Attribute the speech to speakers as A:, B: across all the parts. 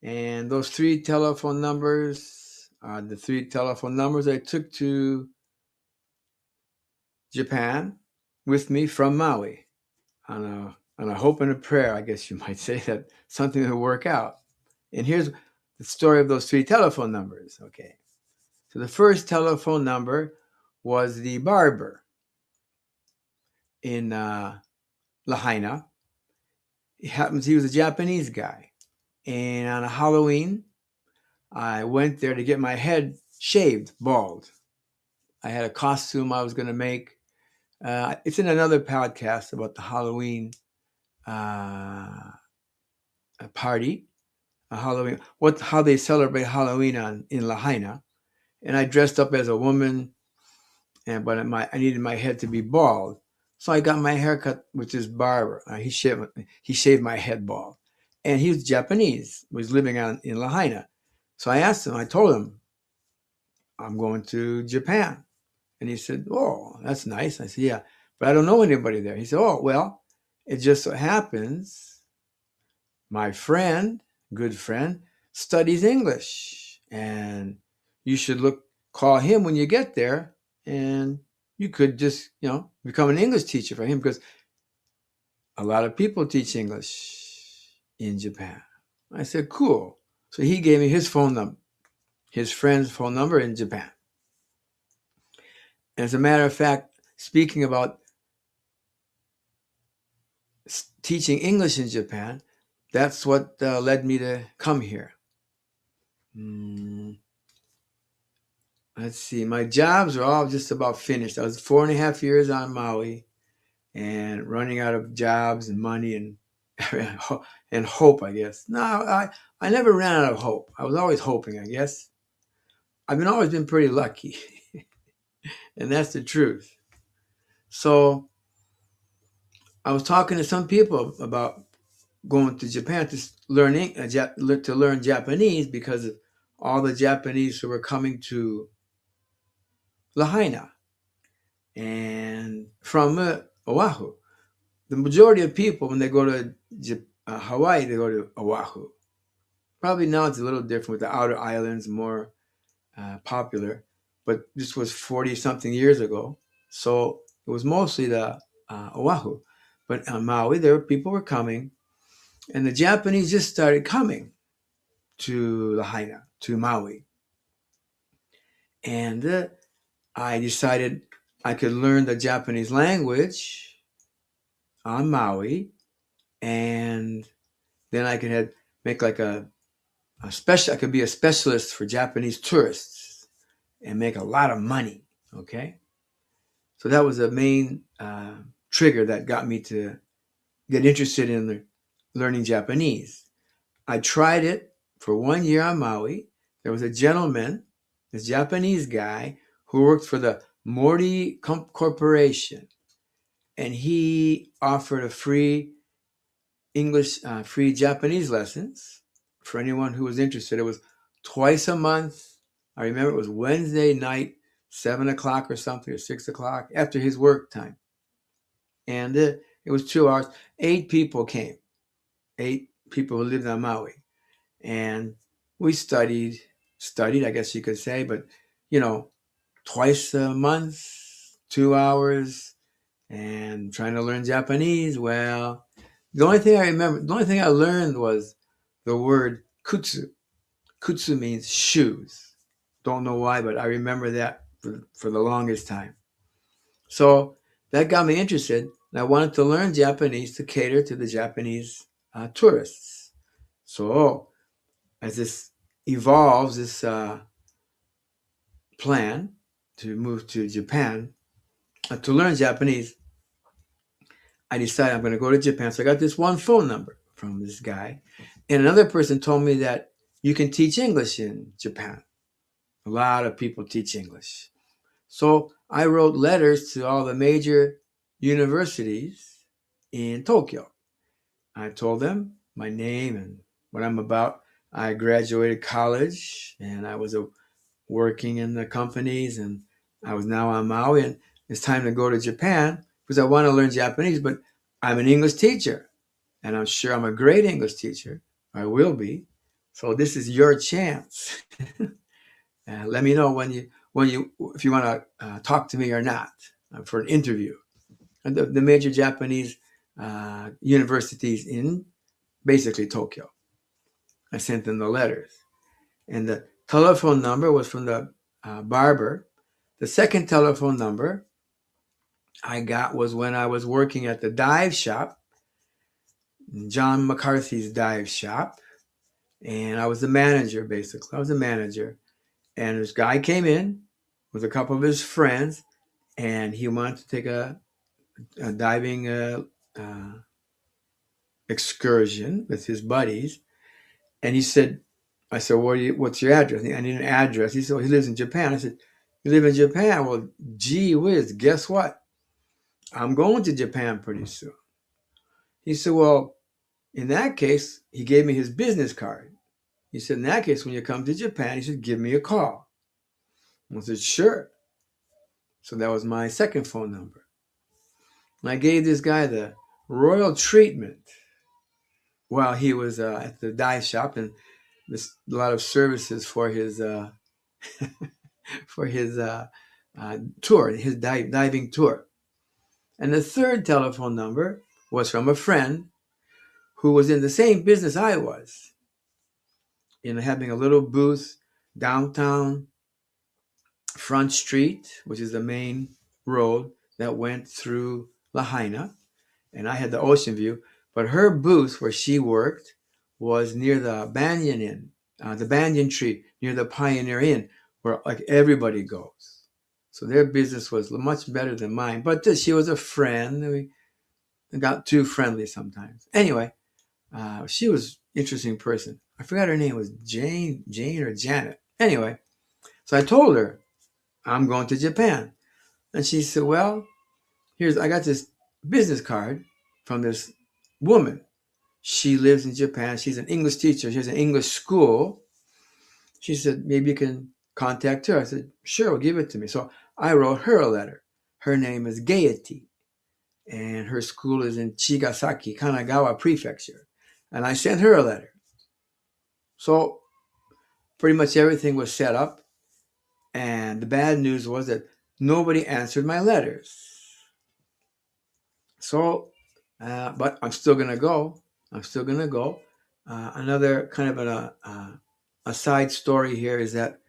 A: And those three telephone numbers are the three telephone numbers I took to Japan with me from Maui on a hope and a prayer, I guess you might say, that something will work out. And here's the story of those three telephone numbers. Okay. So the first telephone number was the barber in Lahaina. He was a Japanese guy. And on a Halloween, I went there to get my head shaved, bald. I had a costume I was going to make. It's in another podcast about the Halloween uh, party, Halloween, how they celebrate Halloween in Lahaina. And I dressed up as a woman, but I needed my head to be bald. So I got my hair cut with this barber. He shaved my head bald. And he was Japanese, was living in Lahaina. So I told him, I'm going to Japan. And he said, oh, that's nice. I said, yeah, but I don't know anybody there. He said, oh, well, it just so happens my good friend, studies English. And you should call him when you get there. And you could just, become an English teacher for him, because a lot of people teach English in Japan. I said, cool. So he gave me his phone number, his friend's phone number in Japan. And as a matter of fact, speaking about teaching English in Japan, that's what led me to come here. Let's see. My jobs are all just about finished. I was 4.5 years on Maui and running out of jobs and money and and hope, I guess. No, I never ran out of hope. I was always hoping, I guess. I've always been pretty lucky. And that's the truth. So I was talking to some people about going to Japan to learn Japanese, because of all the Japanese who were coming to Lahaina and from Oahu. The majority of people, when they go to Hawaii, they go to Oahu. Probably now it's a little different with the outer islands, more popular, but this was 40 something years ago. So it was mostly the Oahu. But on Maui, people were coming, and the Japanese just started coming to Lahaina, to Maui. And I decided I could learn the Japanese language on Maui, and then I could make like I could be a specialist for Japanese tourists and make a lot of money. Okay. So that was the main trigger that got me to get interested in learning Japanese. I tried it for 1 year on Maui. There was a gentleman, this Japanese guy, who worked for the Morty Corporation, and he offered a free free Japanese lessons for anyone who was interested. It was twice a month. I remember it was Wednesday night, 7 o'clock or something, or 6 o'clock after his work time. And it was 2 hours. 8 people came, 8 people who lived on Maui. And we studied, I guess you could say, but, twice a month, 2 hours, and trying to learn Japanese. Well, the only thing I learned was the word kutsu. Kutsu means shoes. Don't know why, but I remember that for the longest time. So that got me interested. And I wanted to learn Japanese to cater to the Japanese tourists. So as this evolves, this plan to move to Japan, to learn Japanese, I decided I'm going to go to Japan. So I got this one phone number from this guy. And another person told me that you can teach English in Japan. A lot of people teach English. So I wrote letters to all the major universities in Tokyo. I told them my name and what I'm about. I graduated college and I was working in the companies, and I was now on Maui, and it's time to go to Japan because I want to learn Japanese, but I'm an English teacher and I'm sure I'm a great English teacher. I will be. So this is your chance. Let me know when you if you want to talk to me or not for an interview. And the major Japanese universities in basically Tokyo. I sent them the letters, and the telephone number was from the barber. The second telephone number I got was when I was working at the dive shop, John McCarthy's dive shop, and I was the manager basically. I was the manager, and this guy came in with a couple of his friends, and he wanted to take a diving excursion with his buddies. And he said, I said, what's your address? I need an address. He said, well, he lives in Japan. I said, you live in Japan? Well, gee whiz, guess what? I'm going to Japan pretty soon. He said, well, in that case, he gave me his business card. He said, in that case, when you come to Japan, he said, give me a call. I said, sure. So that was my second phone number. And I gave this guy the royal treatment while he was at the dive shop, and this, a lot of services for his for his tour, his diving tour. And the third telephone number was from a friend who was in the same business I was, in having a little booth downtown Front Street, which is the main road that went through Lahaina, and I had the ocean view. But her booth where she worked was near the banyan inn, the banyan tree near the Pioneer Inn, where like everybody goes. So their business was much better than mine. But she was a friend. We got too friendly sometimes. Anyway, she was an interesting person. I forgot her name. It was Jane or Janet. Anyway, so I told her I'm going to Japan, and she said, "Well, I got this business card from this woman. She lives in Japan. She's an English teacher. She has an English school." She said, maybe you can contact her. I said, sure, give it to me. So I wrote her a letter. Her name is Gaiety, and her school is in Chigasaki, Kanagawa Prefecture. And I sent her a letter. So pretty much everything was set up. And the bad news was that nobody answered my letters. So, but I'm still going to go. I'm still going to go. Another kind of a side story here is that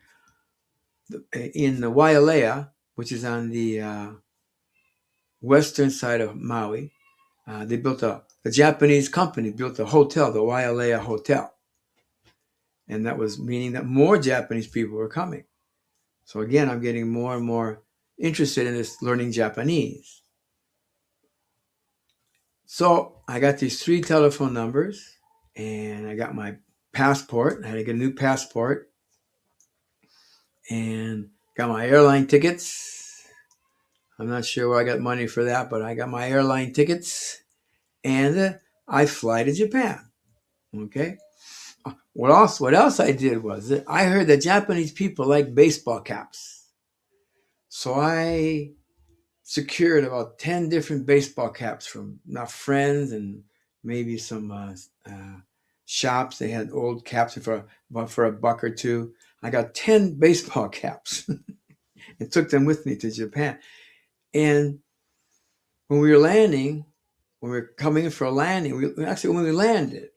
A: in the Wailea, which is on the western side of Maui, the Japanese company built a hotel, the Wailea Hotel. And that was meaning that more Japanese people were coming. So again, I'm getting more and more interested in this learning Japanese. So I got these 3 telephone numbers, and I got my passport. I had to get a new passport, and got my airline tickets. I'm not sure where I got money for that, but I got my airline tickets, and I fly to Japan. Okay. What else I did was I heard that Japanese people like baseball caps. So I secured about 10 different baseball caps from my friends and maybe some shops. They had old caps for a buck or two. I got 10 baseball caps and took them with me to Japan. And when we were landing, when we were coming in for a landing, when we landed,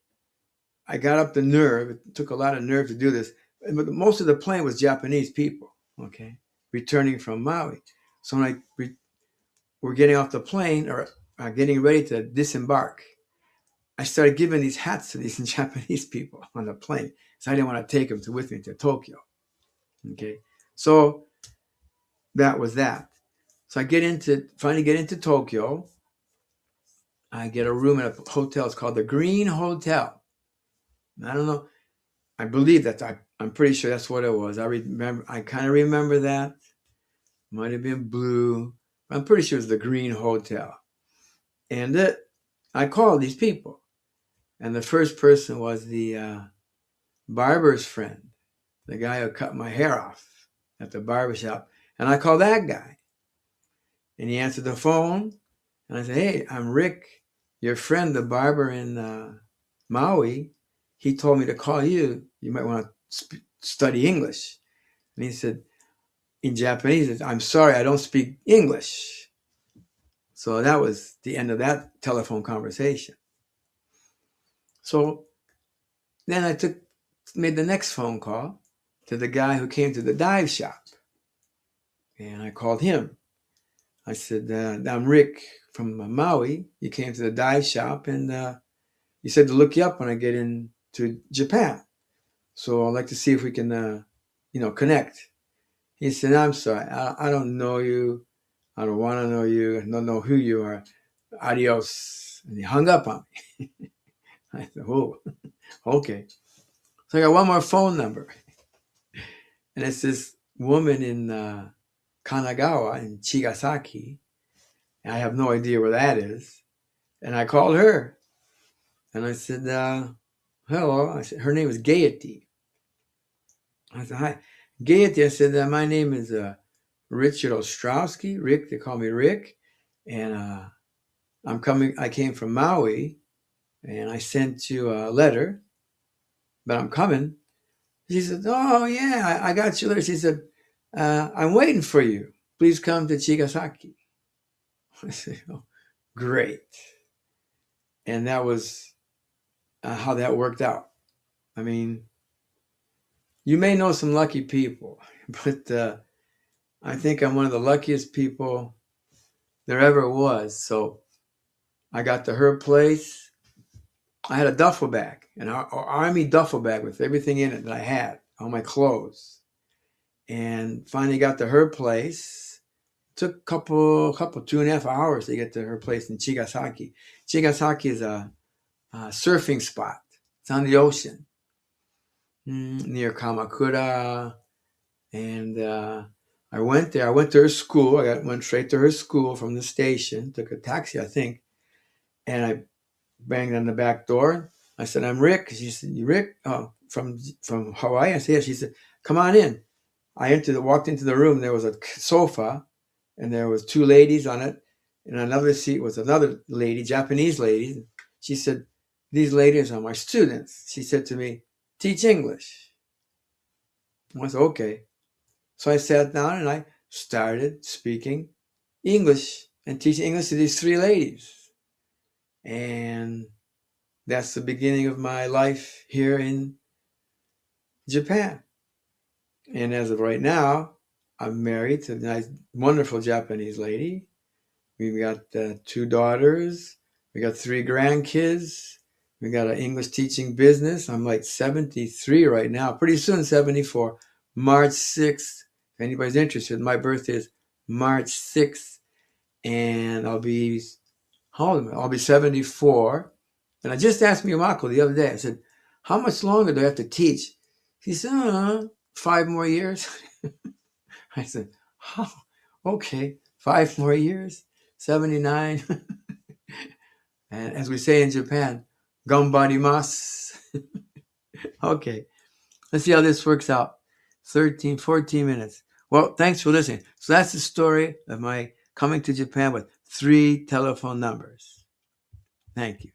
A: I got up the nerve. It took a lot of nerve to do this. But most of the plane was Japanese people, okay, returning from Maui. So when we're getting off the plane or getting ready to disembark, I started giving these hats to these Japanese people on the plane. So I didn't want to take them with me to Tokyo. Okay. So that was that. So I finally get into Tokyo. I get a room at a hotel. It's called the Green Hotel. I don't know. I believe I'm pretty sure that's what it was. I kind of remember that. Might have been blue. I'm pretty sure it was the Green Hotel. And I called these people. And the first person was the barber's friend, the guy who cut my hair off at the barber shop. And I called that guy. And he answered the phone. And I said, hey, I'm Rick, your friend, the barber in Maui. He told me to call you. You might want to study English. And he said, in Japanese, he said, I'm sorry, I don't speak English. So that was the end of that telephone conversation. So then I made the next phone call to the guy who came to the dive shop. And I called him. I said, I'm Rick from Maui. You came to the dive shop and you said to look you up when I get into Japan. So I'd like to see if we can, connect. He said, I'm sorry, I don't know you. I don't want to know you. I don't know who you are. Adios. And he hung up on me. I said, oh, okay. So I got one more phone number. And it's this woman in Kanagawa in Chigasaki. And I have no idea where that is. And I called her. And I said, hello. I said, her name is Gaiety. I said, hi. Gaiety, I said, my name is Richard Ostrowski. Rick, they call me Rick. And I came from Maui. And I sent you a letter. But I'm coming. She said, oh, yeah, I got your letter. She said, I'm waiting for you. Please come to Chigasaki. I said, oh, great. And that was how that worked out. I mean, you may know some lucky people, but I think I'm one of the luckiest people there ever was. So I got to her place. I had a duffel bag, an army duffel bag with everything in it that I had, all my clothes. And finally got to her place. Took a couple 2.5 hours to get to her place in Chigasaki. Chigasaki is a surfing spot. It's on the ocean near Kamakura. And I went there. I went to her school. Went straight to her school from the station. Took a taxi, I think. And I banged on the back door. I said, I'm Rick. She said, you Rick? Oh, from Hawaii? I said, yeah. She said, come on in. I walked into the room. There was a sofa, and there was 2 ladies on it. And another seat was another lady, Japanese lady. She said, these ladies are my students. She said to me, teach English. I said, okay. So I sat down and I started speaking English and teaching English to these 3 ladies. And that's the beginning of my life here in Japan. And as of right now, I'm married to a nice, wonderful Japanese lady. We've got 2 daughters. We got 3 grandkids. We got an English teaching business. I'm like 73 right now. Pretty soon, 74. March 6th. If anybody's interested, my birthday is March 6th. And I'll be, how old am I? I'll be 74. And I just asked Miyamako the other day. I said, how much longer do I have to teach? He said, 5 more years. I said, oh, okay, 5 more years, 79. And as we say in Japan, ganbarimasu. Okay, let's see how this works out. 14 minutes. Well, thanks for listening. So that's the story of my coming to Japan with 3 telephone numbers. Thank you.